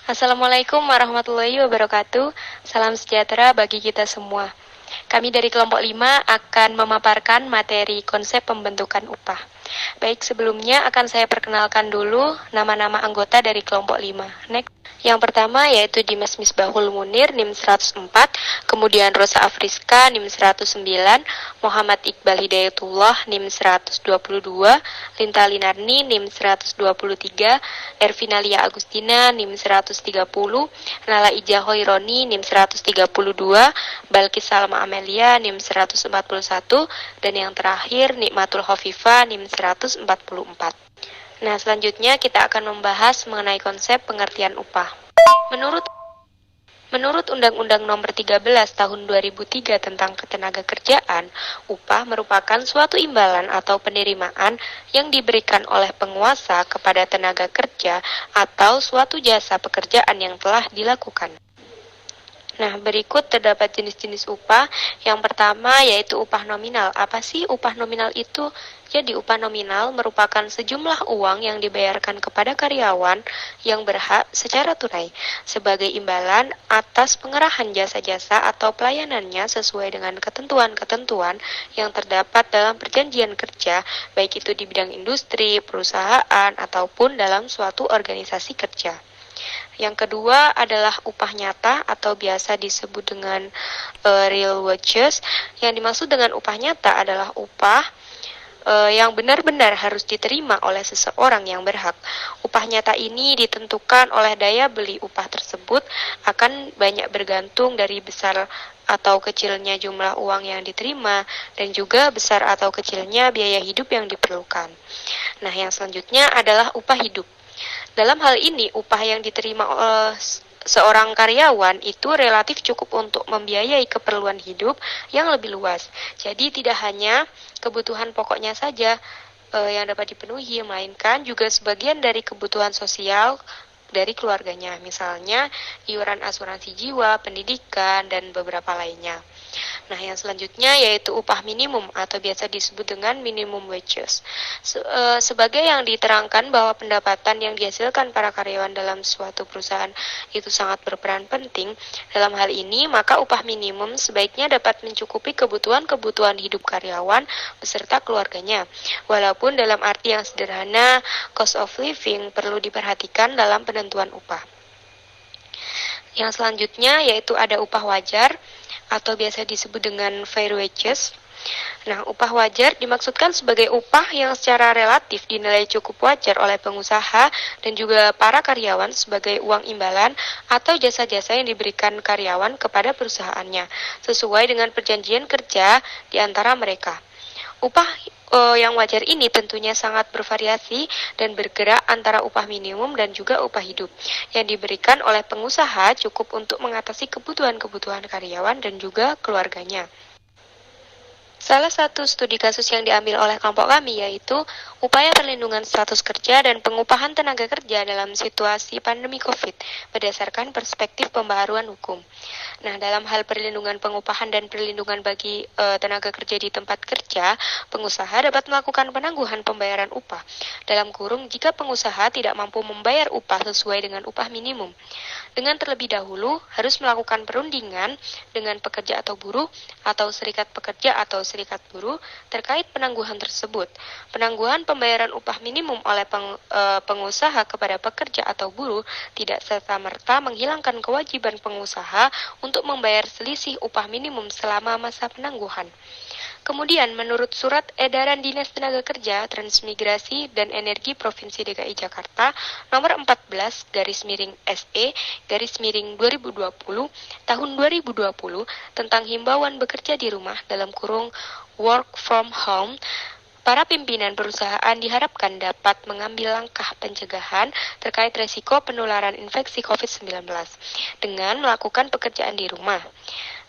Assalamualaikum warahmatullahi wabarakatuh. Salam sejahtera bagi kita semua. Kami dari kelompok 5 akan memaparkan materi konsep pembentukan upah. Baik, sebelumnya akan saya perkenalkan dulu nama-nama anggota dari kelompok 5. Next. Yang pertama yaitu Dimas Misbahul Munir NIM 104, kemudian Rosa Afriska NIM 109, Muhammad Iqbal Hidayatullah NIM 122, Linta Linarni NIM 123, Ervina Lia Agustina NIM 130, Nala Ija Hoironi NIM 132, Balkis Salma Amelia NIM 141, dan yang terakhir Nikmatul Hofifa NIM 144. Nah, selanjutnya kita akan membahas mengenai konsep pengertian upah. Menurut Undang-Undang Nomor 13 Tahun 2003 tentang Ketenagakerjaan, upah merupakan suatu imbalan atau penerimaan yang diberikan oleh penguasa kepada tenaga kerja atau suatu jasa pekerjaan yang telah dilakukan. Nah, berikut terdapat jenis-jenis upah. Yang pertama yaitu upah nominal. Apa sih upah nominal itu? Jadi, upah nominal merupakan sejumlah uang yang dibayarkan kepada karyawan yang berhak secara tunai sebagai imbalan atas pengerahan jasa-jasa atau pelayanannya sesuai dengan ketentuan-ketentuan yang terdapat dalam perjanjian kerja, baik itu di bidang industri, perusahaan, ataupun dalam suatu organisasi kerja. Yang kedua adalah upah nyata atau biasa disebut dengan real wages. Yang dimaksud dengan upah nyata adalah upah yang benar-benar harus diterima oleh seseorang yang berhak. Upah nyata ini ditentukan oleh daya beli upah tersebut, akan banyak bergantung dari besar atau kecilnya jumlah uang yang diterima dan juga besar atau kecilnya biaya hidup yang diperlukan. Nah, yang selanjutnya adalah upah hidup. Dalam hal ini, upah yang diterima oleh seorang karyawan itu relatif cukup untuk membiayai keperluan hidup yang lebih luas. Jadi tidak hanya kebutuhan pokoknya saja yang dapat dipenuhi, melainkan juga sebagian dari kebutuhan sosial dari keluarganya, misalnya iuran asuransi jiwa, pendidikan, dan beberapa lainnya. Nah, yang selanjutnya yaitu upah minimum atau biasa disebut dengan minimum wages. Sebagai yang diterangkan bahwa pendapatan yang dihasilkan para karyawan dalam suatu perusahaan itu sangat berperan penting, dalam hal ini maka upah minimum sebaiknya dapat mencukupi kebutuhan-kebutuhan hidup karyawan beserta keluarganya. Walaupun dalam arti yang sederhana, cost of living perlu diperhatikan dalam penentuan upah. Yang selanjutnya yaitu ada upah wajar atau biasa disebut dengan fair wages. Nah, upah wajar dimaksudkan sebagai upah yang secara relatif dinilai cukup wajar oleh pengusaha dan juga para karyawan sebagai uang imbalan atau jasa-jasa yang diberikan karyawan kepada perusahaannya, sesuai dengan perjanjian kerja di antara mereka. Upah yang wajar ini tentunya sangat bervariasi dan bergerak antara upah minimum dan juga upah hidup yang diberikan oleh pengusaha cukup untuk mengatasi kebutuhan-kebutuhan karyawan dan juga keluarganya. Salah satu studi kasus yang diambil oleh kelompok kami yaitu upaya perlindungan status kerja dan pengupahan tenaga kerja dalam situasi pandemi COVID berdasarkan perspektif pembaharuan hukum. Nah, dalam hal perlindungan pengupahan dan perlindungan bagi tenaga kerja di tempat kerja, pengusaha dapat melakukan penangguhan pembayaran upah. Dalam kurung, jika pengusaha tidak mampu membayar upah sesuai dengan upah minimum. Dengan terlebih dahulu harus melakukan perundingan dengan pekerja atau buruh atau serikat pekerja atau serikat buruh terkait penangguhan tersebut. Penangguhan pembayaran upah minimum oleh pengusaha kepada pekerja atau buruh tidak serta-merta menghilangkan kewajiban pengusaha untuk membayar selisih upah minimum selama masa penangguhan. Kemudian, menurut Surat Edaran Dinas Tenaga Kerja, Transmigrasi, dan Energi Provinsi DKI Jakarta nomor 14 SE 2020 tahun 2020 tentang himbauan bekerja di rumah dalam kurung work from home, para pimpinan perusahaan diharapkan dapat mengambil langkah pencegahan terkait resiko penularan infeksi COVID-19 dengan melakukan pekerjaan di rumah.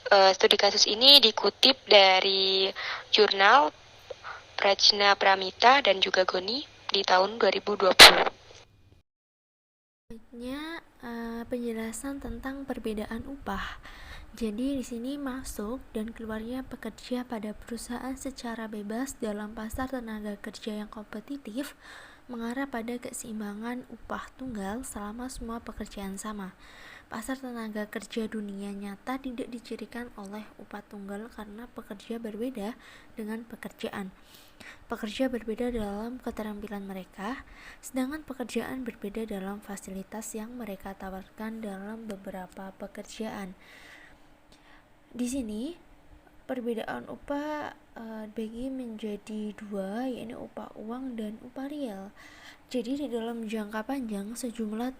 Studi kasus ini dikutip dari jurnal Prajna Pramita dan juga Goni di tahun 2020. Selanjutnya penjelasan tentang perbedaan upah. Jadi di sini masuk dan keluarnya pekerja pada perusahaan secara bebas dalam pasar tenaga kerja yang kompetitif mengarah pada keseimbangan upah tunggal selama semua pekerjaan sama. Pasar tenaga kerja dunia nyata tidak dicirikan oleh upah tunggal karena pekerja berbeda dengan pekerjaan. Pekerja berbeda dalam keterampilan mereka, sedangkan pekerjaan berbeda dalam fasilitas yang mereka tawarkan dalam beberapa pekerjaan. Di sini perbedaan upah dibagi menjadi dua, yaitu upah uang dan upah real. Jadi di dalam jangka panjang sejumlah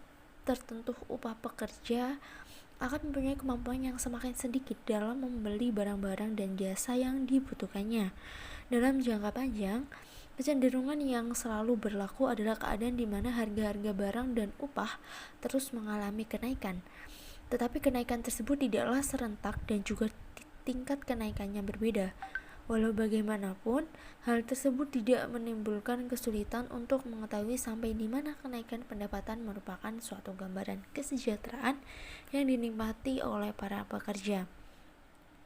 tertentu upah pekerja akan mempunyai kemampuan yang semakin sedikit dalam membeli barang-barang dan jasa yang dibutuhkannya. Dalam jangka panjang, kecenderungan yang selalu berlaku adalah keadaan di mana harga-harga barang dan upah terus mengalami kenaikan. Tetapi kenaikan tersebut tidaklah serentak dan juga tingkat kenaikannya berbeda. Walau bagaimanapun, hal tersebut tidak menimbulkan kesulitan untuk mengetahui sampai di mana kenaikan pendapatan merupakan suatu gambaran kesejahteraan yang dinikmati oleh para pekerja.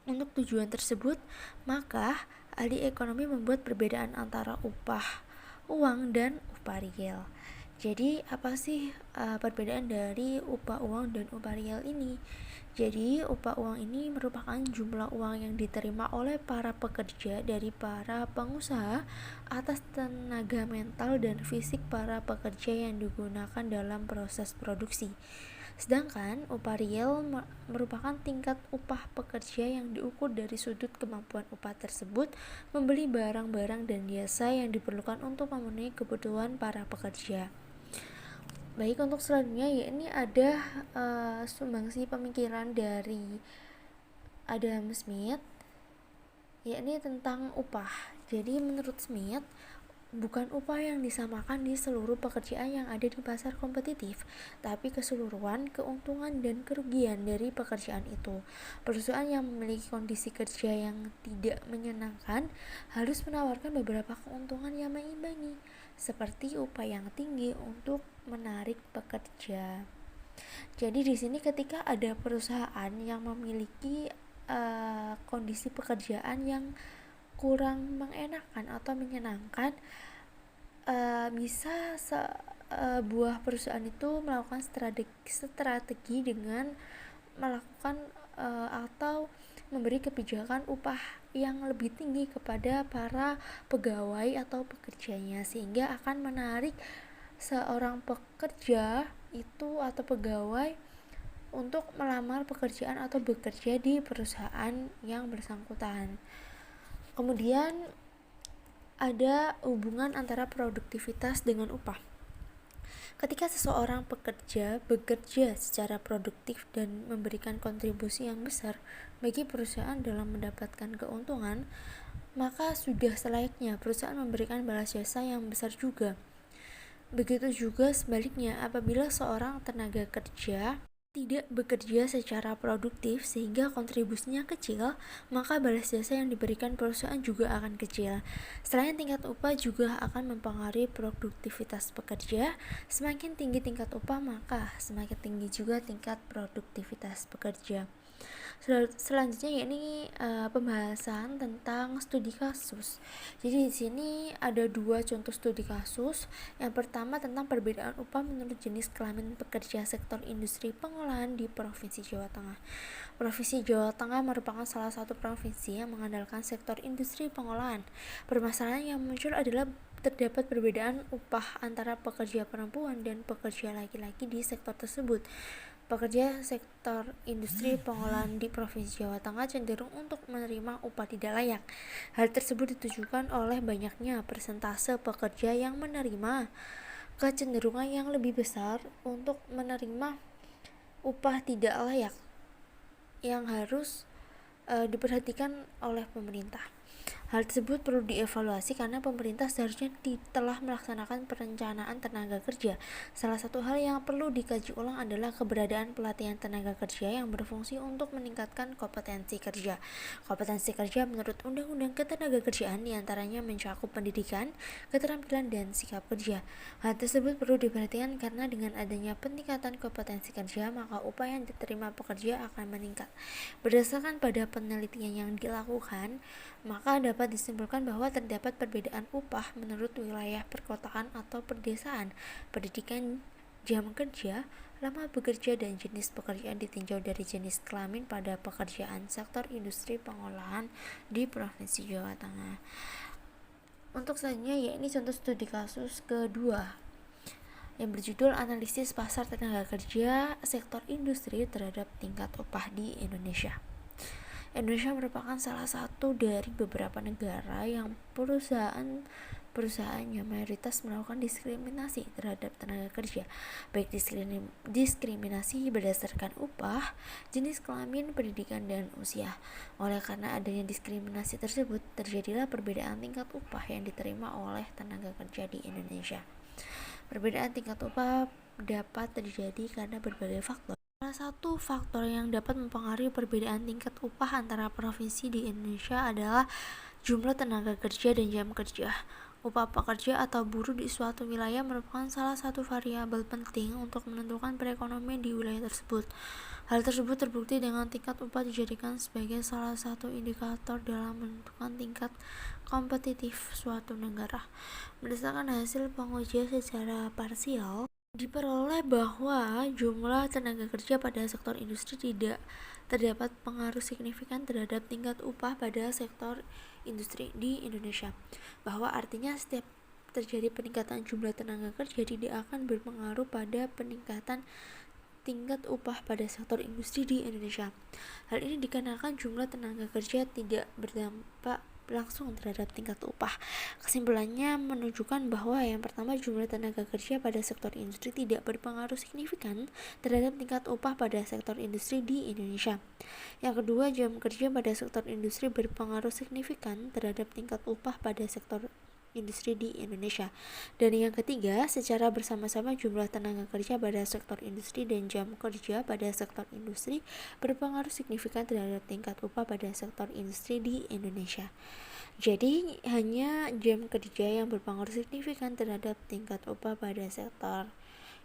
Untuk tujuan tersebut, maka ahli ekonomi membuat perbedaan antara upah uang dan upah real. Jadi apa sih perbedaan dari upah uang dan upah real ini? Jadi upah uang ini merupakan jumlah uang yang diterima oleh para pekerja dari para pengusaha atas tenaga mental dan fisik para pekerja yang digunakan dalam proses produksi. Sedangkan upah real merupakan tingkat upah pekerja yang diukur dari sudut kemampuan upah tersebut membeli barang-barang dan jasa yang diperlukan untuk memenuhi kebutuhan para pekerja. Baik, untuk selanjutnya yakni ada sumbangsi pemikiran dari Adam Smith, yakni tentang upah. Jadi menurut Smith, bukan upah yang disamakan di seluruh pekerjaan yang ada di pasar kompetitif, tapi keseluruhan keuntungan dan kerugian dari pekerjaan itu. Perusahaan yang memiliki kondisi kerja yang tidak menyenangkan harus menawarkan beberapa keuntungan yang mengimbangi, seperti upah yang tinggi untuk menarik pekerja. Jadi di sini ketika ada perusahaan yang memiliki kondisi pekerjaan yang kurang mengenakan atau menyenangkan, bisa sebuah perusahaan itu melakukan strategi dengan melakukan atau memberi kebijakan upah yang lebih tinggi kepada para pegawai atau pekerjanya, sehingga akan menarik seorang pekerja itu atau pegawai untuk melamar pekerjaan atau bekerja di perusahaan yang bersangkutan. Kemudian ada hubungan antara produktivitas dengan upah. Ketika seseorang pekerja bekerja secara produktif dan memberikan kontribusi yang besar bagi perusahaan dalam mendapatkan keuntungan, maka sudah selayaknya perusahaan memberikan balas jasa yang besar juga. Begitu juga sebaliknya, apabila seorang tenaga kerja tidak bekerja secara produktif sehingga kontribusinya kecil, maka balas jasa yang diberikan perusahaan juga akan kecil. Selain tingkat upah juga akan mempengaruhi produktivitas pekerja. Semakin tinggi tingkat upah, maka semakin tinggi juga tingkat produktivitas pekerja. Selanjutnya yakni pembahasan tentang studi kasus. Jadi di sini ada dua contoh studi kasus. Yang pertama tentang perbedaan upah menurut jenis kelamin pekerja sektor industri pengolahan di Provinsi Jawa Tengah. Provinsi Jawa Tengah merupakan salah satu provinsi yang mengandalkan sektor industri pengolahan. Permasalahan yang muncul adalah terdapat perbedaan upah antara pekerja perempuan dan pekerja laki-laki di sektor tersebut. Pekerja sektor industri pengolahan di Provinsi Jawa Tengah cenderung untuk menerima upah tidak layak. Hal tersebut ditujukan oleh banyaknya persentase pekerja yang menerima kecenderungan yang lebih besar untuk menerima upah tidak layak yang harus diperhatikan oleh pemerintah. Hal tersebut perlu dievaluasi karena pemerintah seharusnya telah melaksanakan perencanaan tenaga kerja. Salah satu hal yang perlu dikaji ulang adalah keberadaan pelatihan tenaga kerja yang berfungsi untuk meningkatkan kompetensi kerja. Kompetensi kerja menurut Undang-Undang Ketenagakerjaan diantaranya mencakup pendidikan, keterampilan, dan sikap kerja. Hal tersebut perlu diperhatikan karena dengan adanya peningkatan kompetensi kerja, maka upah yang diterima pekerja akan meningkat. Berdasarkan pada penelitian yang dilakukan, maka dapat dapat disimpulkan bahwa terdapat perbedaan upah menurut wilayah perkotaan atau pedesaan, pendidikan, jam kerja, lama bekerja, dan jenis pekerjaan ditinjau dari jenis kelamin pada pekerjaan sektor industri pengolahan di Provinsi Jawa Tengah. Untuk selanjutnya yakni contoh studi kasus kedua yang berjudul Analisis Pasar Tenaga Kerja Sektor Industri Terhadap Tingkat Upah di Indonesia. Indonesia merupakan salah satu dari beberapa negara yang perusahaannya mayoritas melakukan diskriminasi terhadap tenaga kerja, baik diskriminasi berdasarkan upah, jenis kelamin, pendidikan, dan usia. Oleh karena adanya diskriminasi tersebut, terjadilah perbedaan tingkat upah yang diterima oleh tenaga kerja di Indonesia. Perbedaan tingkat upah dapat terjadi karena berbagai faktor. Salah satu faktor yang dapat mempengaruhi perbedaan tingkat upah antara provinsi di Indonesia adalah jumlah tenaga kerja dan jam kerja. Upah pekerja atau buruh di suatu wilayah merupakan salah satu variabel penting untuk menentukan perekonomian di wilayah tersebut. Hal tersebut terbukti dengan tingkat upah dijadikan sebagai salah satu indikator dalam menentukan tingkat kompetitif suatu negara. Berdasarkan hasil pengujian secara parsial, diperoleh bahwa jumlah tenaga kerja pada sektor industri tidak terdapat pengaruh signifikan terhadap tingkat upah pada sektor industri di Indonesia. Bahwa artinya setiap terjadi peningkatan jumlah tenaga kerja tidak akan berpengaruh pada peningkatan tingkat upah pada sektor industri di Indonesia. Hal ini dikarenakan jumlah tenaga kerja tidak berdampak langsung terhadap tingkat upah. Kesimpulannya menunjukkan bahwa yang pertama, jumlah tenaga kerja pada sektor industri tidak berpengaruh signifikan terhadap tingkat upah pada sektor industri di Indonesia. Yang kedua, jam kerja pada sektor industri berpengaruh signifikan terhadap tingkat upah pada sektor industri di Indonesia. Dan yang ketiga, secara bersama-sama jumlah tenaga kerja pada sektor industri dan jam kerja pada sektor industri berpengaruh signifikan terhadap tingkat upah pada sektor industri di Indonesia. Jadi hanya jam kerja yang berpengaruh signifikan terhadap tingkat upah pada sektor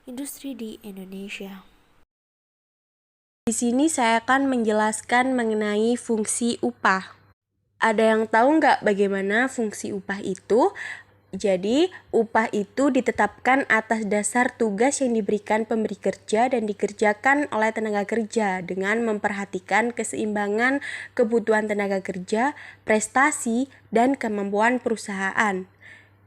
industri di Indonesia. Di sini saya akan menjelaskan mengenai fungsi upah. Ada yang tahu nggak bagaimana fungsi upah itu? Jadi, upah itu ditetapkan atas dasar tugas yang diberikan pemberi kerja dan dikerjakan oleh tenaga kerja dengan memperhatikan keseimbangan kebutuhan tenaga kerja, prestasi, dan kemampuan perusahaan.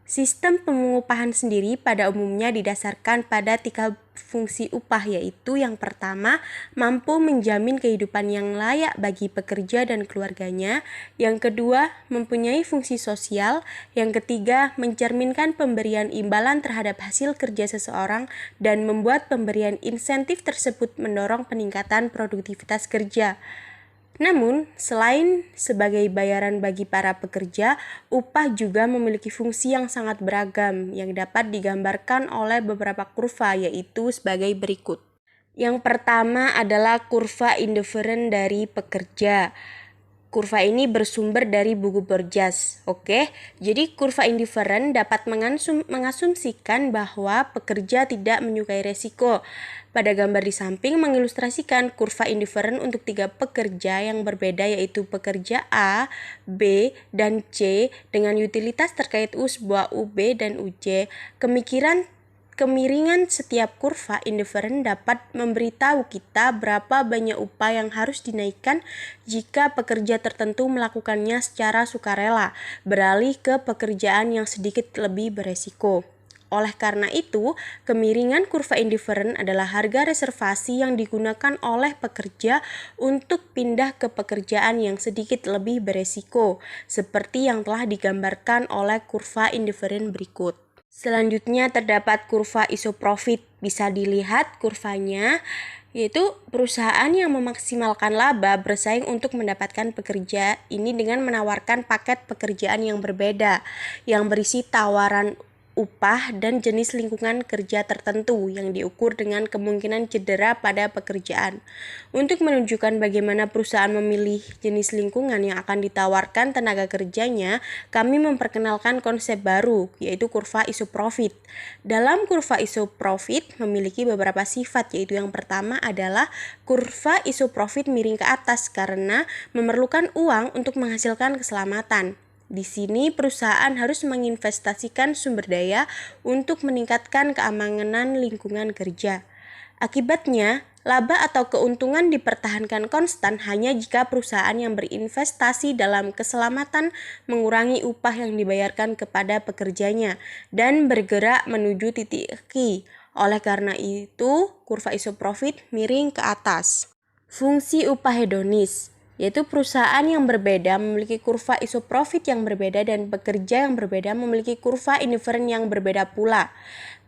Sistem pengupahan sendiri pada umumnya didasarkan pada 3 fungsi upah, yaitu yang pertama, mampu menjamin kehidupan yang layak bagi pekerja dan keluarganya. Yang kedua, mempunyai fungsi sosial. Yang ketiga, mencerminkan pemberian imbalan terhadap hasil kerja seseorang dan membuat pemberian insentif tersebut mendorong peningkatan produktivitas kerja. Namun, selain sebagai bayaran bagi para pekerja, upah juga memiliki fungsi yang sangat beragam yang dapat digambarkan oleh beberapa kurva, yaitu sebagai berikut. Yang pertama adalah kurva indiferen dari pekerja. Kurva ini bersumber dari buku Borjas. Oke, jadi kurva indiferen dapat mengasumsikan bahwa pekerja tidak menyukai resiko. Pada gambar di samping mengilustrasikan kurva indiferen untuk 3 pekerja yang berbeda, yaitu pekerja A, B, dan C dengan utilitas terkait U sebuah UB dan UC. Kemiringan setiap kurva indiferen dapat memberitahu kita berapa banyak upah yang harus dinaikkan jika pekerja tertentu melakukannya secara sukarela, beralih ke pekerjaan yang sedikit lebih beresiko. Oleh karena itu, kemiringan kurva indiferen adalah harga reservasi yang digunakan oleh pekerja untuk pindah ke pekerjaan yang sedikit lebih beresiko, seperti yang telah digambarkan oleh kurva indiferen berikut. Selanjutnya terdapat kurva isoprofit. Bisa dilihat kurvanya, yaitu perusahaan yang memaksimalkan laba bersaing untuk mendapatkan pekerja ini dengan menawarkan paket pekerjaan yang berbeda, yang berisi tawaran upah dan jenis lingkungan kerja tertentu yang diukur dengan kemungkinan cedera pada pekerjaan. Untuk menunjukkan bagaimana perusahaan memilih jenis lingkungan yang akan ditawarkan tenaga kerjanya, kami memperkenalkan konsep baru, yaitu kurva isoprofit. Dalam kurva isoprofit memiliki beberapa sifat, yaitu yang pertama adalah kurva isoprofit miring ke atas karena memerlukan uang untuk menghasilkan keselamatan. Di sini perusahaan harus menginvestasikan sumber daya untuk meningkatkan keamanan lingkungan kerja. Akibatnya, laba atau keuntungan dipertahankan konstan hanya jika perusahaan yang berinvestasi dalam keselamatan mengurangi upah yang dibayarkan kepada pekerjanya dan bergerak menuju titik Q. Oleh karena itu, kurva isoprofit miring ke atas. Fungsi upah hedonis, yaitu perusahaan yang berbeda memiliki kurva isoprofit yang berbeda dan pekerja yang berbeda memiliki kurva indiferen yang berbeda pula.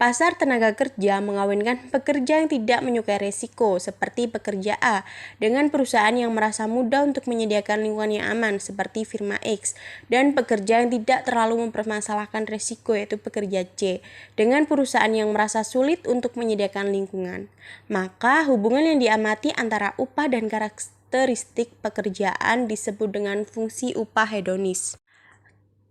Pasar tenaga kerja mengawinkan pekerja yang tidak menyukai resiko seperti pekerja A dengan perusahaan yang merasa mudah untuk menyediakan lingkungan yang aman seperti firma X dan pekerja yang tidak terlalu mempermasalahkan resiko yaitu pekerja C dengan perusahaan yang merasa sulit untuk menyediakan lingkungan. Maka hubungan yang diamati antara upah dan karakteristik pekerjaan disebut dengan fungsi upah hedonis.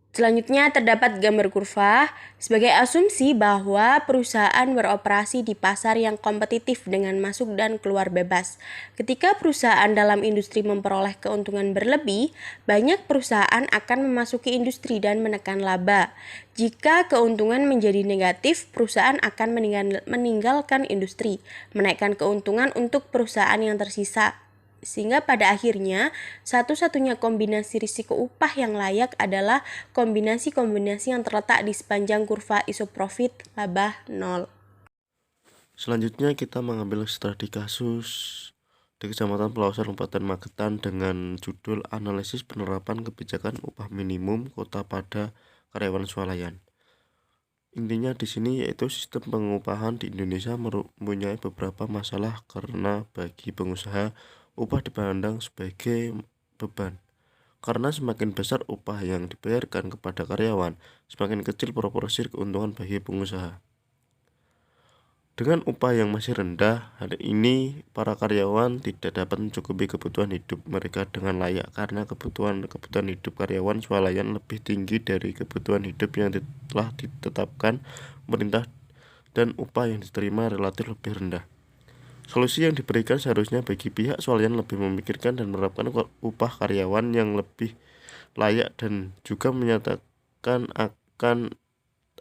Selanjutnya terdapat gambar kurva sebagai asumsi bahwa perusahaan beroperasi di pasar yang kompetitif dengan masuk dan keluar bebas. Ketika perusahaan dalam industri memperoleh keuntungan berlebih, banyak perusahaan akan memasuki industri dan menekan laba. Jika keuntungan menjadi negatif, perusahaan akan meninggalkan industri, menaikkan keuntungan untuk perusahaan yang tersisa. Sehingga pada akhirnya, satu-satunya kombinasi risiko upah yang layak adalah kombinasi-kombinasi yang terletak di sepanjang kurva isoprofit laba 0. Selanjutnya kita mengambil studi kasus di Kecamatan Pelausan Kabupaten Magetan dengan judul Analisis Penerapan Kebijakan Upah Minimum Kota pada Karyawan Swalayan. Intinya di sini yaitu sistem pengupahan di Indonesia mempunyai beberapa masalah karena bagi pengusaha upah dipandang sebagai beban. Karena semakin besar upah yang dibayarkan kepada karyawan, semakin kecil proporsi keuntungan bagi pengusaha. Dengan upah yang masih rendah, hari ini para karyawan tidak dapat mencukupi kebutuhan hidup mereka dengan layak karena kebutuhan hidup karyawan swalayan lebih tinggi dari kebutuhan hidup yang telah ditetapkan pemerintah dan upah yang diterima relatif lebih rendah. Solusi yang diberikan seharusnya bagi pihak swalayan lebih memikirkan dan menerapkan upah karyawan yang lebih layak dan juga menyatakan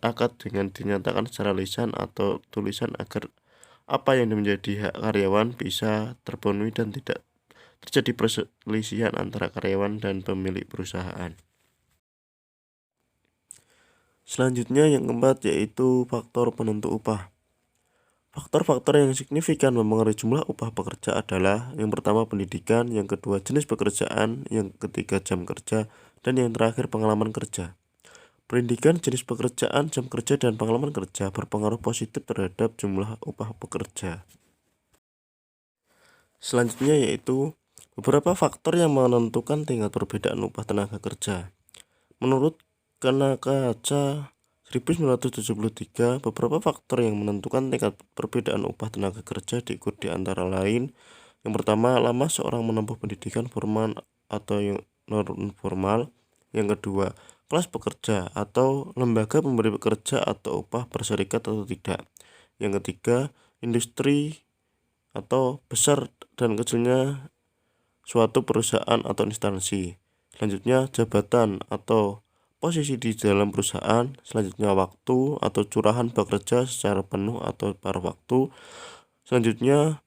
akad dengan dinyatakan secara lisan atau tulisan agar apa yang menjadi hak karyawan bisa terpenuhi dan tidak terjadi perselisihan antara karyawan dan pemilik perusahaan. Selanjutnya yang keempat yaitu faktor penentu upah. Faktor-faktor yang signifikan mempengaruhi jumlah upah pekerja adalah yang pertama pendidikan, yang kedua jenis pekerjaan, yang ketiga jam kerja, dan yang terakhir pengalaman kerja. Pendidikan, jenis pekerjaan, jam kerja, dan pengalaman kerja berpengaruh positif terhadap jumlah upah pekerja. Selanjutnya yaitu beberapa faktor yang menentukan tingkat perbedaan upah tenaga kerja. Menurut Kanakaca 1973, beberapa faktor yang menentukan tingkat perbedaan upah tenaga kerja diikuti antara lain. Yang pertama, lama seorang menempuh pendidikan formal atau non formal. Yang kedua, kelas pekerja atau lembaga pemberi pekerja atau upah berserikat atau tidak. Yang ketiga, industri atau besar dan kecilnya suatu perusahaan atau instansi. Selanjutnya, jabatan atau posisi di dalam perusahaan. Selanjutnya, waktu atau curahan bekerja secara penuh atau paruh waktu. Selanjutnya,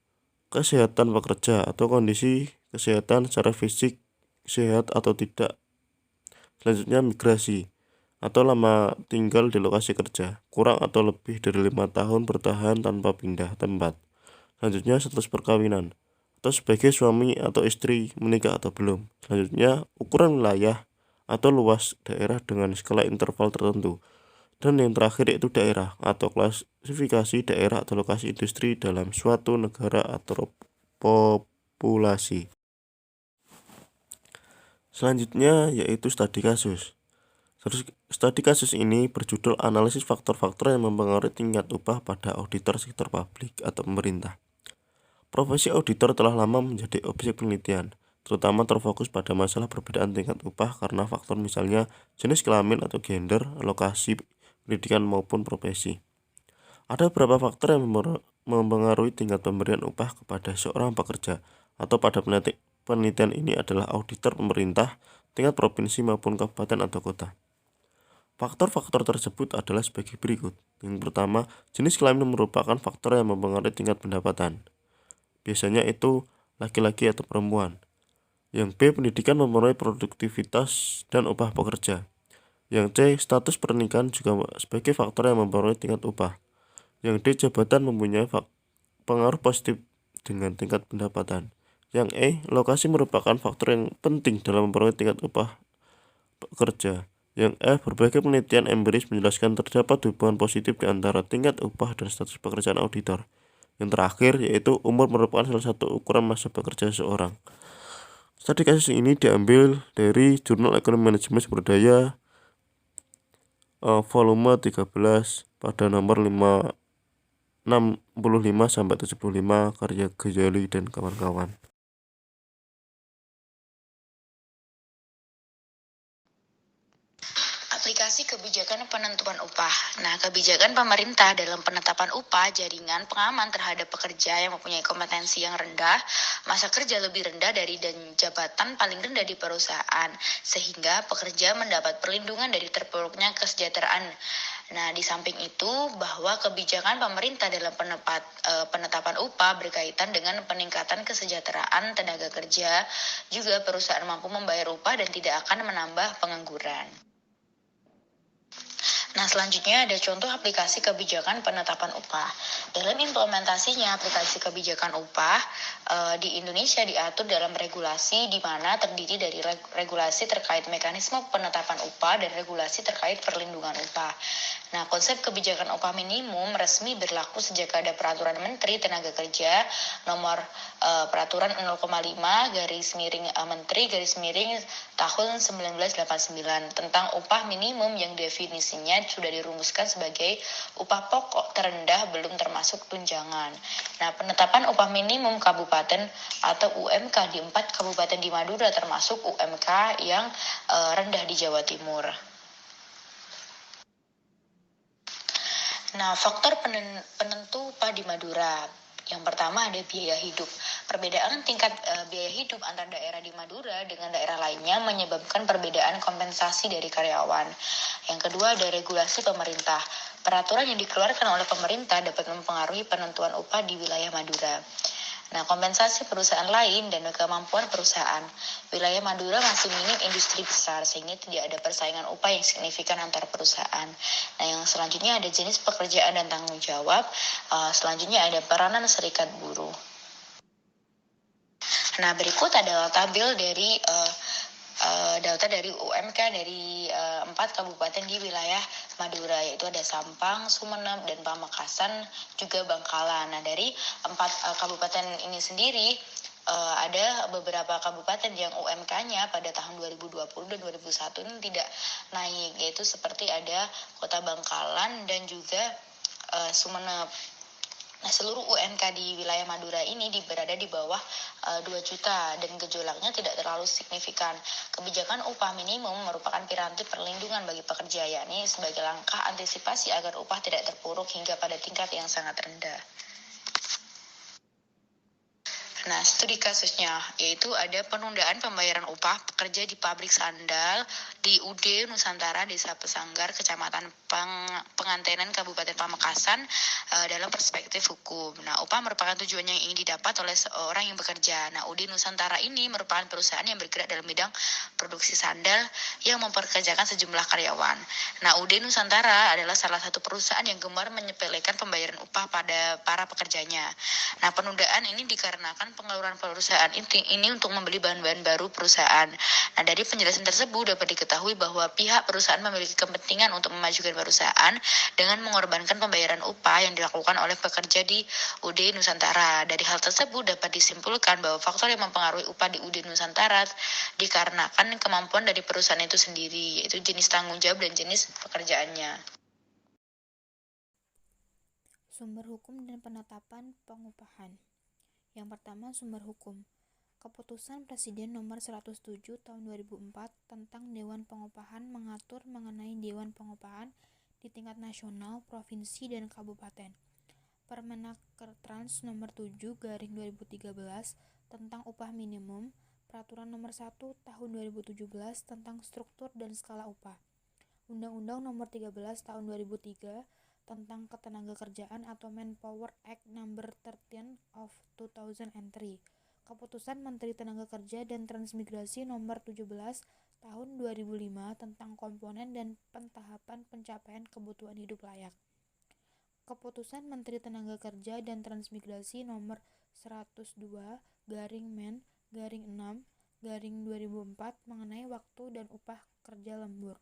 kesehatan pekerja atau kondisi kesehatan secara fisik sehat atau tidak. Selanjutnya, migrasi atau lama tinggal di lokasi kerja, kurang atau lebih dari 5 tahun bertahan tanpa pindah tempat. Selanjutnya, status perkawinan atau sebagai suami atau istri menikah atau belum. Selanjutnya, ukuran wilayah atau luas daerah dengan skala interval tertentu. Dan yang terakhir yaitu daerah atau klasifikasi daerah atau lokasi industri dalam suatu negara atau populasi. Selanjutnya yaitu studi kasus. Studi kasus ini berjudul Analisis Faktor-Faktor yang Mempengaruhi Tingkat Upah pada Auditor Sektor Publik atau Pemerintah. Profesi auditor telah lama menjadi objek penelitian, terutama terfokus pada masalah perbedaan tingkat upah karena faktor misalnya jenis kelamin atau gender, lokasi pendidikan maupun profesi. Ada beberapa faktor yang mempengaruhi tingkat pemberian upah kepada seorang pekerja atau pada penelitian ini adalah auditor pemerintah, tingkat provinsi maupun kabupaten atau kota. Faktor-faktor tersebut adalah sebagai berikut. Yang pertama, jenis kelamin merupakan faktor yang mempengaruhi tingkat pendapatan. Biasanya itu laki-laki atau perempuan. Yang B, pendidikan mempengaruhi produktivitas dan upah pekerja. Yang C, status pernikahan juga sebagai faktor yang mempengaruhi tingkat upah. Yang D, jabatan mempunyai pengaruh positif dengan tingkat pendapatan. Yang E, lokasi merupakan faktor yang penting dalam mempengaruhi tingkat upah pekerja. Yang F, berbagai penelitian empiris menjelaskan terdapat hubungan positif di antara tingkat upah dan status pekerjaan auditor. Yang terakhir yaitu umur merupakan salah satu ukuran masa bekerja seseorang. Studi kasus ini diambil dari Jurnal Ekonomi Manajemen Sumber Daya volume 13 pada nomor 65-75 karya Ghazali dan kawan-kawan. Aplikasi kebijakan penentuan upah. Nah, kebijakan pemerintah dalam penetapan upah jaringan pengaman terhadap pekerja yang mempunyai kompetensi yang rendah, masa kerja lebih rendah dari dan jabatan paling rendah di perusahaan, sehingga pekerja mendapat perlindungan dari terpuruknya kesejahteraan. Nah, di samping itu bahwa kebijakan pemerintah dalam penetapan upah berkaitan dengan peningkatan kesejahteraan tenaga kerja, juga perusahaan mampu membayar upah dan tidak akan menambah pengangguran. Nah, selanjutnya ada contoh aplikasi kebijakan penetapan upah. Dalam implementasinya aplikasi kebijakan upah di Indonesia diatur dalam regulasi di mana terdiri dari regulasi terkait mekanisme penetapan upah dan regulasi terkait perlindungan upah. Nah, konsep kebijakan upah minimum resmi berlaku sejak ada Peraturan Menteri Tenaga Kerja nomor Peraturan 0,5 Menteri tahun 1989 tentang upah minimum yang definisinya sudah dirumuskan sebagai upah pokok terendah belum termasuk tunjangan. Nah, penetapan upah minimum kabupaten atau UMK di 4 kabupaten di Madura termasuk UMK yang rendah di Jawa Timur. Nah, faktor penentu upah di Madura. Yang pertama ada biaya hidup. Perbedaan tingkat biaya hidup antara daerah di Madura dengan daerah lainnya menyebabkan perbedaan kompensasi dari karyawan. Yang kedua ada regulasi pemerintah. Peraturan yang dikeluarkan oleh pemerintah dapat mempengaruhi penentuan upah di wilayah Madura. Nah, kompensasi perusahaan lain dan kemampuan perusahaan. Wilayah Madura masih minim industri besar sehingga tidak ada persaingan upah yang signifikan antar perusahaan. Nah, yang selanjutnya ada jenis pekerjaan dan tanggung jawab. Selanjutnya ada peranan serikat buruh. Nah, berikut adalah tabel dari data dari UMK dari 4 kabupaten di wilayah Madura, yaitu ada Sampang, Sumeneb, dan Pamekasan, juga Bangkalan. Nah, dari 4 kabupaten ini sendiri ada beberapa kabupaten yang UMK-nya pada tahun 2020 dan 2001 ini tidak naik, yaitu seperti ada Kota Bangkalan dan juga Sumeneb. Nah, seluruh UMK di wilayah Madura ini berada di bawah 2 juta dan gejolaknya tidak terlalu signifikan. Kebijakan upah minimum merupakan piranti perlindungan bagi pekerja, yakni sebagai langkah antisipasi agar upah tidak terpuruk hingga pada tingkat yang sangat rendah. Nah, studi kasusnya yaitu ada penundaan pembayaran upah pekerja di pabrik sandal di UD Nusantara Desa Pesanggar, Kecamatan Pengantenan, Kabupaten Pamekasan dalam perspektif hukum. Nah, upah merupakan tujuan yang ingin didapat oleh seorang yang bekerja. Nah, UD Nusantara ini merupakan perusahaan yang bergerak dalam bidang produksi sandal yang mempekerjakan sejumlah karyawan. Nah, UD Nusantara adalah salah satu perusahaan yang gemar menyepelekan pembayaran upah pada para pekerjanya. Nah, penundaan ini dikarenakan pengeluaran perusahaan ini untuk membeli bahan-bahan baru perusahaan. Nah, dari penjelasan tersebut dapat diketahui bahwa pihak perusahaan memiliki kepentingan untuk memajukan perusahaan dengan mengorbankan pembayaran upah yang dilakukan oleh pekerja di UD Nusantara. Dari hal tersebut dapat disimpulkan bahwa faktor yang mempengaruhi upah di UD Nusantara dikarenakan kemampuan dari perusahaan itu sendiri, yaitu jenis tanggung jawab dan jenis pekerjaannya. Sumber hukum dan penetapan pengupahan. Yang pertama, sumber hukum. Keputusan Presiden Nomor 107 Tahun 2004 tentang Dewan Pengupahan mengatur mengenai Dewan Pengupahan di tingkat nasional, provinsi, dan kabupaten. Permenaker Trans Nomor 7/2013 tentang upah minimum. Peraturan Nomor 1 Tahun 2017 tentang struktur dan skala upah. Undang-Undang Nomor 13 Tahun 2003 tentang Ketenagakerjaan atau Manpower Act Number 13 of 2003. Keputusan Menteri Tenaga Kerja dan Transmigrasi Nomor 17 Tahun 2005 tentang komponen dan pentahapan pencapaian kebutuhan hidup layak. Keputusan Menteri Tenaga Kerja dan Transmigrasi Nomor 102-Men-6-2004 mengenai waktu dan upah kerja lembur.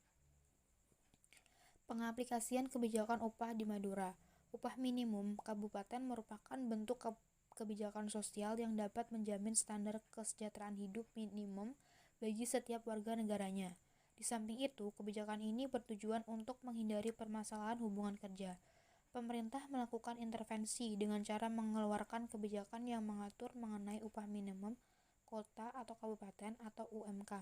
Pengaplikasian kebijakan upah di Madura. Upah minimum kabupaten merupakan bentuk kebijakan sosial yang dapat menjamin standar kesejahteraan hidup minimum bagi setiap warga negaranya. Di samping itu, kebijakan ini bertujuan untuk menghindari permasalahan hubungan kerja. Pemerintah melakukan intervensi dengan cara mengeluarkan kebijakan yang mengatur mengenai upah minimum kota atau kabupaten atau UMK,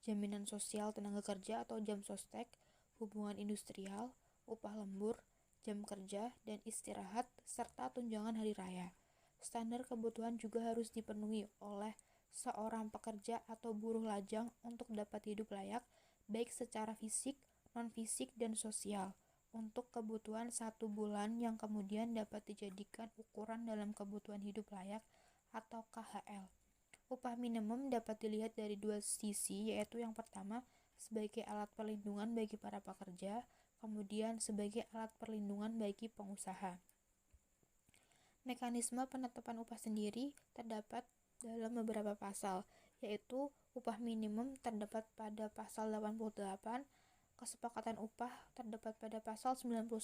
jaminan sosial tenaga kerja atau Jamsostek, hubungan industrial, upah lembur, jam kerja dan istirahat, serta tunjangan hari raya. Standar kebutuhan juga harus dipenuhi oleh seorang pekerja atau buruh lajang untuk dapat hidup layak, baik secara fisik, non-fisik, dan sosial, untuk kebutuhan 1 bulan yang kemudian dapat dijadikan ukuran dalam kebutuhan hidup layak atau KHL. Upah minimum dapat dilihat dari 2 sisi, yaitu yang pertama sebagai alat perlindungan bagi para pekerja, kemudian sebagai alat perlindungan bagi pengusaha. Mekanisme penetapan upah sendiri terdapat dalam beberapa pasal, yaitu upah minimum terdapat pada pasal 88, kesepakatan upah terdapat pada pasal 91,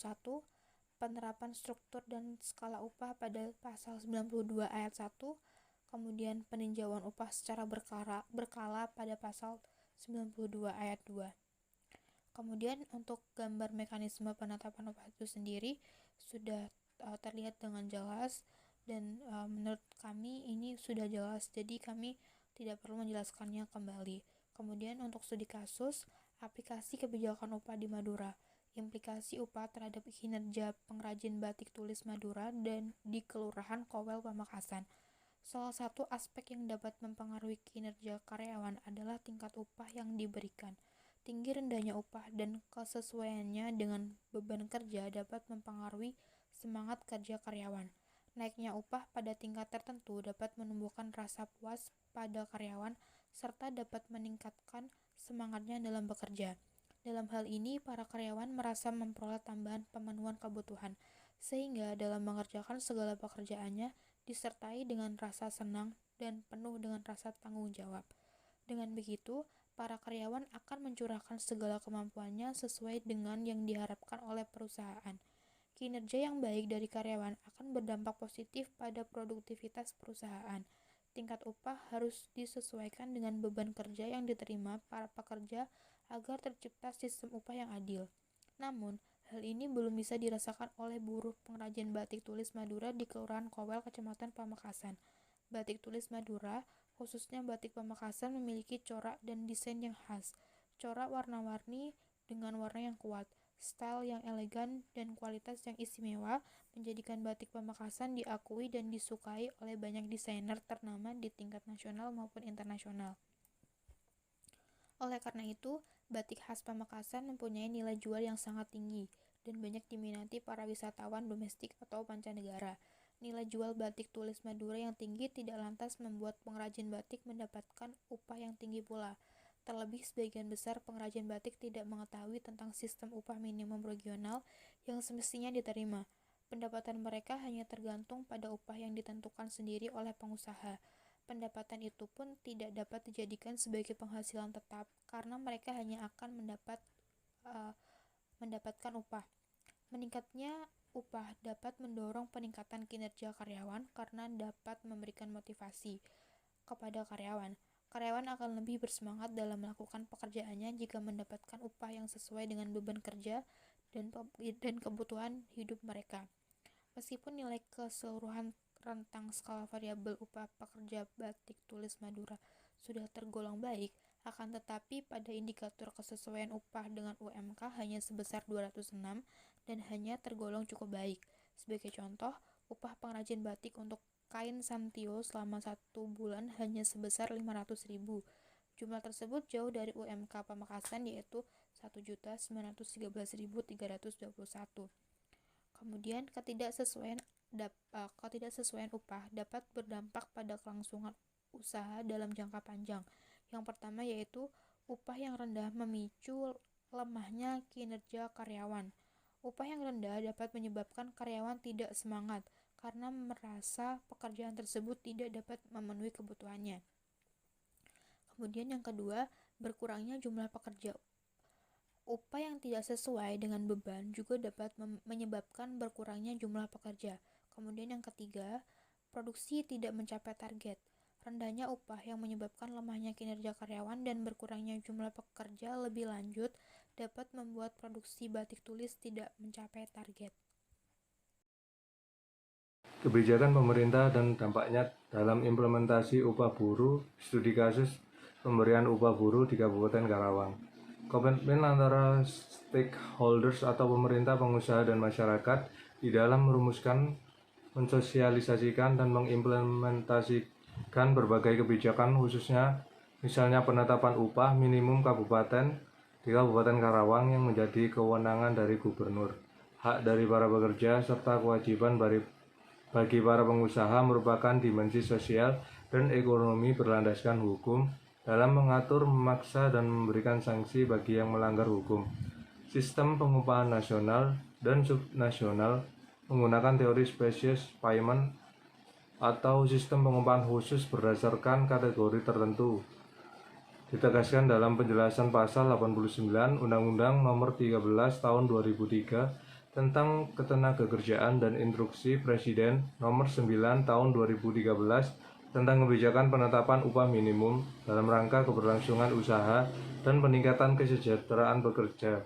penerapan struktur dan skala upah pada pasal 92 ayat 1, kemudian peninjauan upah secara berkala pada pasal 92 ayat 2. Kemudian untuk gambar mekanisme penetapan upah itu sendiri sudah terlihat dengan jelas dan menurut kami ini sudah jelas, jadi kami tidak perlu menjelaskannya kembali. Kemudian untuk studi kasus, aplikasi kebijakan upah di Madura, implikasi upah terhadap kinerja pengrajin batik tulis Madura dan di Kelurahan Kowel Pamekasan. Salah satu aspek yang dapat mempengaruhi kinerja karyawan adalah tingkat upah yang diberikan. Tinggi rendahnya upah dan kesesuaiannya dengan beban kerja dapat mempengaruhi semangat kerja karyawan. Naiknya upah pada tingkat tertentu dapat menumbuhkan rasa puas pada karyawan serta dapat meningkatkan semangatnya dalam bekerja. Dalam hal ini, para karyawan merasa memperoleh tambahan pemenuhan kebutuhan, sehingga dalam mengerjakan segala pekerjaannya disertai dengan rasa senang dan penuh dengan rasa tanggung jawab. Dengan begitu, para karyawan akan mencurahkan segala kemampuannya sesuai dengan yang diharapkan oleh perusahaan. Kinerja yang baik dari karyawan akan berdampak positif pada produktivitas perusahaan. Tingkat upah harus disesuaikan dengan beban kerja yang diterima para pekerja agar tercipta sistem upah yang adil. Namun, hal ini belum bisa dirasakan oleh buruh pengrajin batik tulis Madura di Kelurahan Kowel, Kecamatan Pamekasan. Batik tulis Madura, khususnya batik Pamekasan, memiliki corak dan desain yang khas. Corak warna-warni dengan warna yang kuat, style yang elegan, dan kualitas yang istimewa menjadikan batik Pamekasan diakui dan disukai oleh banyak desainer ternama di tingkat nasional maupun internasional. Oleh karena itu, batik khas Pamekasan mempunyai nilai jual yang sangat tinggi dan banyak diminati para wisatawan domestik atau mancanegara. Nilai jual batik tulis Madura yang tinggi tidak lantas membuat pengrajin batik mendapatkan upah yang tinggi pula. Terlebih sebagian besar pengrajin batik tidak mengetahui tentang sistem upah minimum regional yang semestinya diterima. Pendapatan mereka hanya tergantung pada upah yang ditentukan sendiri oleh pengusaha. Pendapatan itu pun tidak dapat dijadikan sebagai penghasilan tetap karena mereka hanya akan mendapatkan upah. Meningkatnya upah dapat mendorong peningkatan kinerja karyawan karena dapat memberikan motivasi kepada karyawan. Karyawan akan lebih bersemangat dalam melakukan pekerjaannya jika mendapatkan upah yang sesuai dengan beban kerja dan kebutuhan hidup mereka. Meskipun nilai keseluruhan rentang skala variabel upah pekerja batik tulis Madura sudah tergolong baik, akan tetapi pada indikator kesesuaian upah dengan UMK hanya sebesar 206 dan hanya tergolong cukup baik. Sebagai contoh, upah pengrajin batik untuk kain Santio selama 1 bulan hanya sebesar 500.000. Jumlah tersebut jauh dari UMK Pamekasan yaitu 1.913.321. Kemudian ketidaksesuaian upah dapat berdampak pada kelangsungan usaha dalam jangka panjang. Yang pertama yaitu upah yang rendah memicu lemahnya kinerja karyawan. Upah yang rendah dapat menyebabkan karyawan tidak semangat karena merasa pekerjaan tersebut tidak dapat memenuhi kebutuhannya. Kemudian yang kedua, berkurangnya jumlah pekerja. Upah yang tidak sesuai dengan beban juga dapat menyebabkan berkurangnya jumlah pekerja. Kemudian yang ketiga, produksi tidak mencapai target. Rendahnya upah yang menyebabkan lemahnya kinerja karyawan dan berkurangnya jumlah pekerja lebih lanjut dapat membuat produksi batik tulis tidak mencapai target. Kebijakan pemerintah dan dampaknya dalam implementasi upah buruh, studi kasus pemberian upah buruh di Kabupaten Karawang. Komitmen antara stakeholders atau pemerintah, pengusaha, dan masyarakat di dalam merumuskan, mensosialisasikan, dan mengimplementasikan berbagai kebijakan khususnya misalnya penetapan upah minimum kabupaten di Kabupaten Karawang yang menjadi kewenangan dari gubernur. Hak dari para pekerja serta kewajiban bagi para pengusaha merupakan dimensi sosial dan ekonomi berlandaskan hukum dalam mengatur, memaksa, dan memberikan sanksi bagi yang melanggar hukum. Sistem pengupahan nasional dan subnasional menggunakan teori species payment atau sistem pengupahan khusus berdasarkan kategori tertentu. Ditegaskan dalam penjelasan pasal 89 Undang-Undang Nomor 13 Tahun 2003 tentang Ketenagakerjaan dan Instruksi Presiden Nomor 9 Tahun 2013 tentang kebijakan penetapan upah minimum dalam rangka keberlangsungan usaha dan peningkatan kesejahteraan pekerja,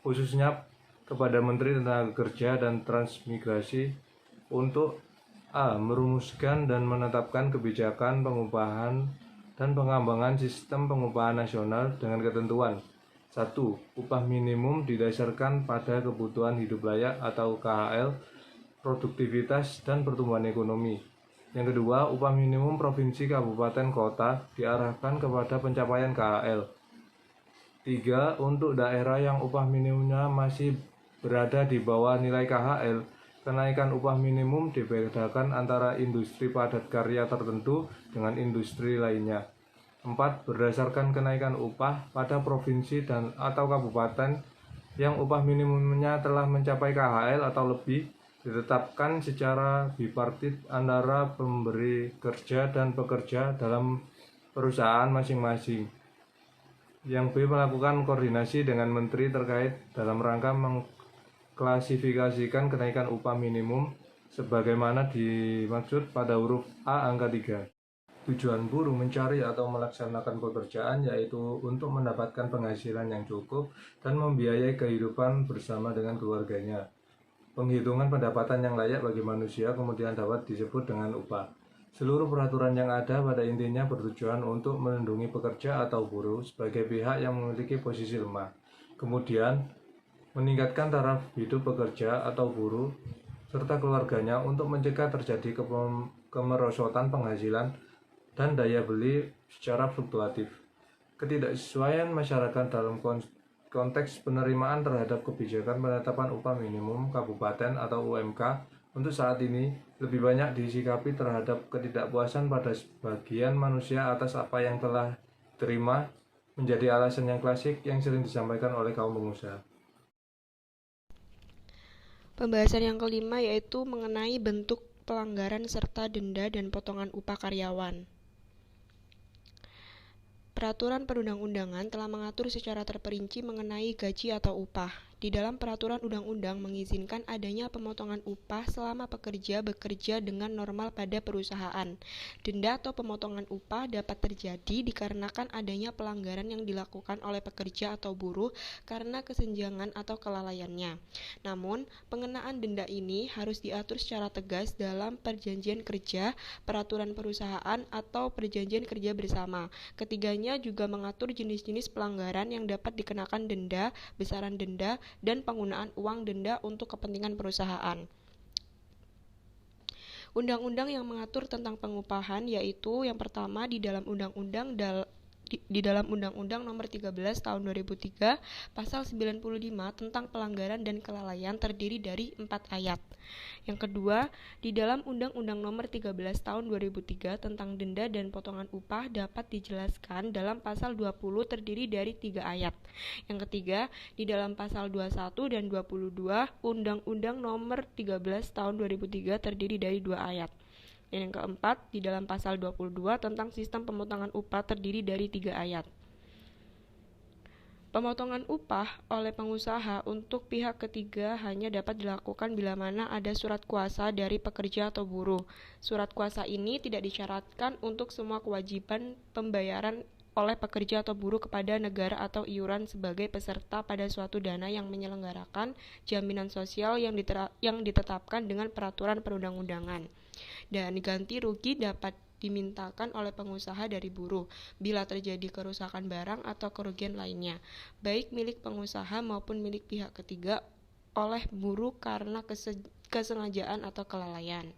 khususnya kepada Menteri Tenagakerja dan Transmigrasi untuk a. merumuskan dan menetapkan kebijakan pengupahan dan pengembangan sistem pengupahan nasional dengan ketentuan 1. Upah minimum didasarkan pada kebutuhan hidup layak atau KHL, produktivitas, dan pertumbuhan ekonomi. Yang kedua, upah minimum provinsi, kabupaten, kota diarahkan kepada pencapaian KHL. 3. Untuk daerah yang upah minimumnya masih berada di bawah nilai KHL, kenaikan upah minimum dibedakan antara industri padat karya tertentu dengan industri lainnya. 4. Berdasarkan kenaikan upah pada provinsi dan atau kabupaten yang upah minimumnya telah mencapai KHL atau lebih, ditetapkan secara bipartit antara pemberi kerja dan pekerja dalam perusahaan masing-masing. Yang B. Melakukan koordinasi dengan menteri terkait dalam rangka mengklasifikasikan kenaikan upah minimum sebagaimana dimaksud pada huruf A angka 3. Tujuan buruh mencari atau melaksanakan pekerjaan yaitu untuk mendapatkan penghasilan yang cukup dan membiayai kehidupan bersama dengan keluarganya. Penghitungan pendapatan yang layak bagi manusia kemudian dapat disebut dengan upah. Seluruh peraturan yang ada pada intinya bertujuan untuk melindungi pekerja atau buruh sebagai pihak yang memiliki posisi lemah. Kemudian, meningkatkan taraf hidup pekerja atau buruh serta keluarganya untuk mencegah terjadi kemerosotan penghasilan dan daya beli secara fluktuatif. Ketidaksesuaian masyarakat dalam konteks penerimaan terhadap kebijakan penetapan upah minimum kabupaten atau UMK untuk saat ini lebih banyak disikapi terhadap ketidakpuasan pada sebagian manusia atas apa yang telah diterima menjadi alasan yang klasik yang sering disampaikan oleh kaum pengusaha. Pembahasan yang kelima yaitu mengenai bentuk pelanggaran serta denda dan potongan upah karyawan. Peraturan perundang-undangan telah mengatur secara terperinci mengenai gaji atau upah. Di dalam peraturan undang-undang mengizinkan adanya pemotongan upah selama pekerja bekerja dengan normal pada perusahaan. Denda atau pemotongan upah dapat terjadi dikarenakan adanya pelanggaran yang dilakukan oleh pekerja atau buruh karena kesenjangan atau kelalaiannya. Namun, pengenaan denda ini harus diatur secara tegas dalam perjanjian kerja, peraturan perusahaan, atau perjanjian kerja bersama. Ketiganya juga mengatur jenis-jenis pelanggaran yang dapat dikenakan denda, besaran denda, dan penggunaan uang denda untuk kepentingan perusahaan. Undang-undang yang mengatur tentang pengupahan yaitu yang pertama di dalam Undang-Undang Nomor 13 Tahun 2003 Pasal 95 tentang pelanggaran dan kelalaian terdiri dari 4 ayat. Yang kedua, di dalam Undang-Undang Nomor 13 Tahun 2003 tentang denda dan potongan upah dapat dijelaskan dalam Pasal 20 terdiri dari 3 ayat. Yang ketiga, di dalam Pasal 21 dan 22 Undang-Undang Nomor 13 Tahun 2003 terdiri dari 2 ayat. Dan yang keempat, di dalam pasal 22 tentang sistem pemotongan upah terdiri dari 3 ayat. Pemotongan upah oleh pengusaha untuk pihak ketiga hanya dapat dilakukan bila mana ada surat kuasa dari pekerja atau buruh. Surat kuasa ini tidak disyaratkan untuk semua kewajiban pembayaran oleh pekerja atau buruh kepada negara atau iuran sebagai peserta pada suatu dana yang menyelenggarakan jaminan sosial yang ditetapkan dengan peraturan perundang-undangan. Dan ganti rugi dapat dimintakan oleh pengusaha dari buruh bila terjadi kerusakan barang atau kerugian lainnya, baik milik pengusaha maupun milik pihak ketiga oleh buruh karena kesengajaan atau kelalaian.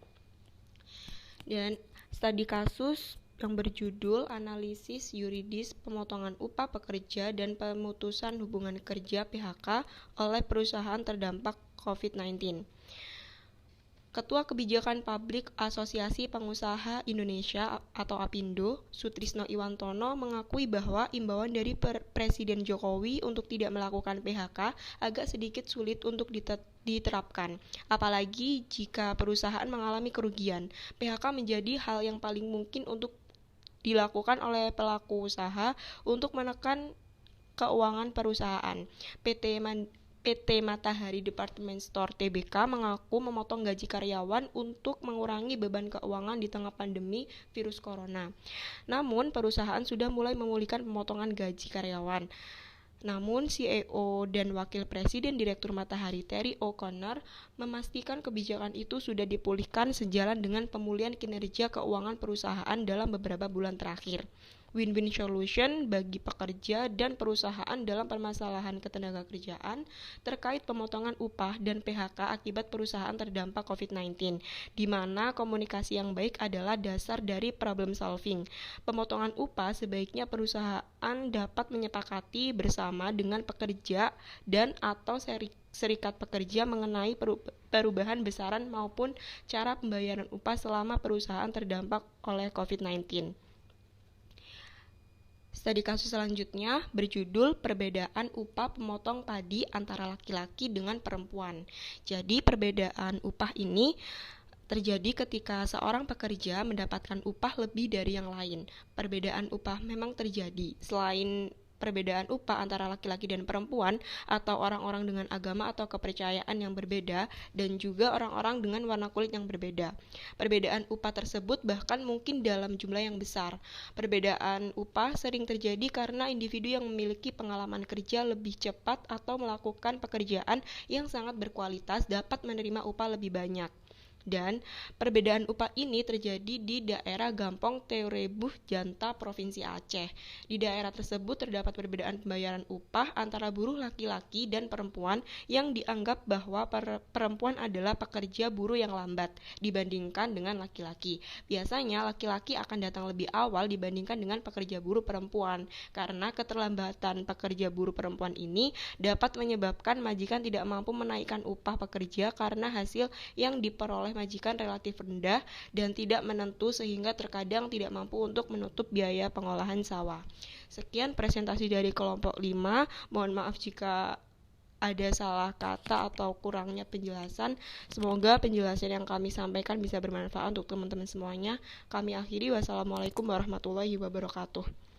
Dan studi kasus yang berjudul Analisis Yuridis Pemotongan Upah Pekerja dan Pemutusan Hubungan Kerja PHK oleh Perusahaan Terdampak COVID-19. Ketua Kebijakan Publik Asosiasi Pengusaha Indonesia atau APindo, Sutrisno Iwantono mengakui bahwa imbauan dari Presiden Jokowi untuk tidak melakukan PHK agak sedikit sulit untuk diterapkan. Apalagi jika perusahaan mengalami kerugian, PHK menjadi hal yang paling mungkin untuk dilakukan oleh pelaku usaha untuk menekan keuangan perusahaan. PT Matahari Department Store Tbk mengaku memotong gaji karyawan untuk mengurangi beban keuangan di tengah pandemi virus corona. Namun, perusahaan sudah mulai memulihkan pemotongan gaji karyawan. Namun, CEO dan Wakil Presiden Direktur Matahari Terry O'Connor memastikan kebijakan itu sudah dipulihkan sejalan dengan pemulihan kinerja keuangan perusahaan dalam beberapa bulan terakhir. Win-win solution bagi pekerja dan perusahaan dalam permasalahan ketenagakerjaan terkait pemotongan upah dan PHK akibat perusahaan terdampak COVID-19, di mana komunikasi yang baik adalah dasar dari problem solving. Pemotongan upah sebaiknya perusahaan dapat menyepakati bersama dengan pekerja dan atau serikat pekerja mengenai perubahan besaran maupun cara pembayaran upah selama perusahaan terdampak oleh COVID-19. Studi kasus selanjutnya berjudul Perbedaan Upah Pemotong Padi Antara Laki-laki dengan Perempuan. Jadi perbedaan upah ini terjadi ketika seorang pekerja mendapatkan upah lebih dari yang lain. Perbedaan upah memang terjadi. Selain perbedaan upah antara laki-laki dan perempuan atau orang-orang dengan agama atau kepercayaan yang berbeda dan juga orang-orang dengan warna kulit yang berbeda. Perbedaan upah tersebut bahkan mungkin dalam jumlah yang besar. Perbedaan upah sering terjadi karena individu yang memiliki pengalaman kerja lebih cepat atau melakukan pekerjaan yang sangat berkualitas dapat menerima upah lebih banyak. Dan perbedaan upah ini terjadi di daerah Gampong Teurebuh Janta, Provinsi Aceh. Di daerah tersebut terdapat perbedaan pembayaran upah antara buruh laki-laki dan perempuan yang dianggap bahwa perempuan adalah pekerja buruh yang lambat dibandingkan dengan laki-laki. Biasanya laki-laki akan datang lebih awal dibandingkan dengan pekerja buruh perempuan, karena keterlambatan pekerja buruh perempuan ini dapat menyebabkan majikan tidak mampu menaikkan upah pekerja karena hasil yang diperoleh majikan relatif rendah dan tidak menentu sehingga terkadang tidak mampu untuk menutup biaya pengolahan sawah. Sekian presentasi dari kelompok 5. Mohon maaf jika ada salah kata atau kurangnya penjelasan. Semoga penjelasan yang kami sampaikan bisa bermanfaat untuk teman-teman semuanya. Kami akhiri. Wassalamualaikum warahmatullahi wabarakatuh.